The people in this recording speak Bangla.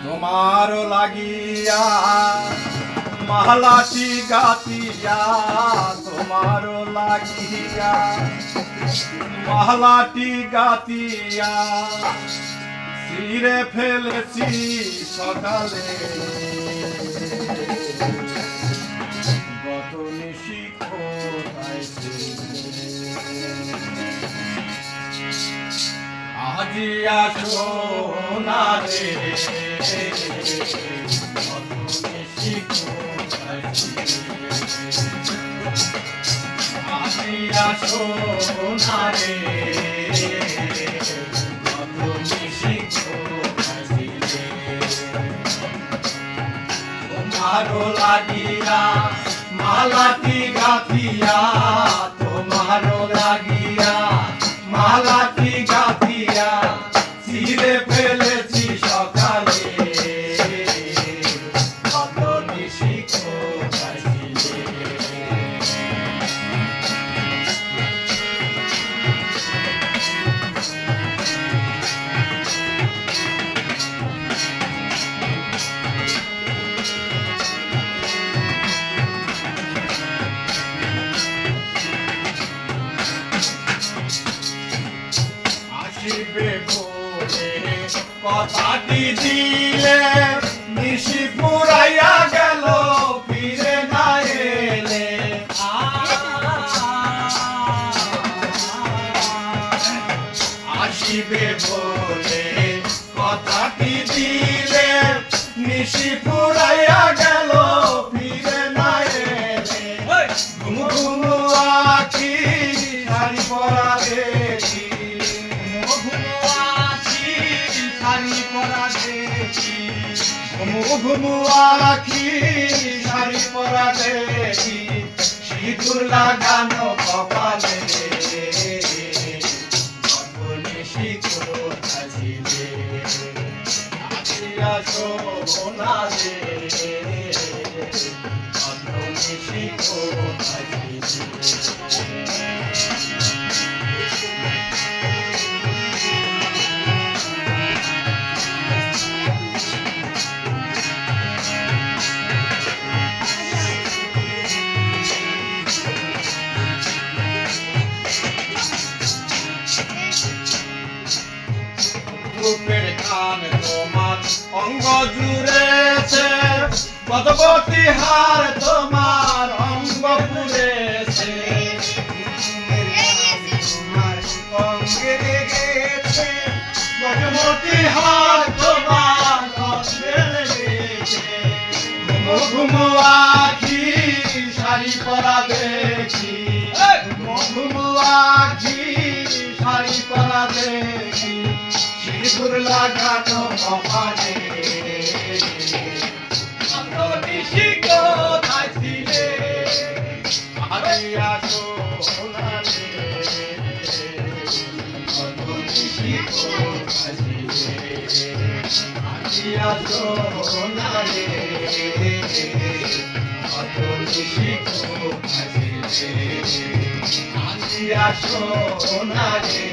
তোমার লাগিয়া মালাটি গাতিয়া, তোমার লাগিয়া মালাটি গাতিয়া ছিঁড়ে ফেলেছি সকালে। গত নিশি কোথায় ছিলে? আজি আসো না রে, গত নিশি কোথায় ছিলে? আজি আসো না রে, গত নিশি কোথায় ছিলে? তোমার লাগিয়া মালাটি গাথিয়া, তোমার লাগিয়া মালাটি গাথিয়া ছিঁড়ে ফেলেছি সকালে। কত নিশি কোথায় ছিলে? আসিবে বলে কথাটি দিলে, নিশি ফুরাইয়া গেল ফিরে না এলে। আসিবে বলে কথাটি দিলে, নিশি ফুরাইয়া গেল ফিরে না এলে। ঘুম ঘুম আখি শাড়ি পরা দেখি, ঘুমু আখি শাড়ি পরা দেখি, সিঁদুর লাগানো কপালে। কত নিশি কোথায় ছিলে? আজি আসো না রে, কত নিশি কোথায় ছিলে? রূপের টান তোমার অঙ্গ জুড়েছে, পদবতী হার তোমার অঙ্গ পুড়েছে। তোমার অঙ্গে লেগেছে, পদবতী হার তোমার অঙ্গে লেগেছে। ঘুমো ঘুমো আখি শাড়ি পরা দেখি, ঘুমো আখি শাড়ি পরা দেখি, সিঁদুর লাগানো কপালে। কত নিশি কোথায় ছিলে? আজি আসো না রে, কত নিশি কোথায় ছিলে? আজি আসো না রে, কত নিশি কোথায় ছিলে? আজি আসো না রে।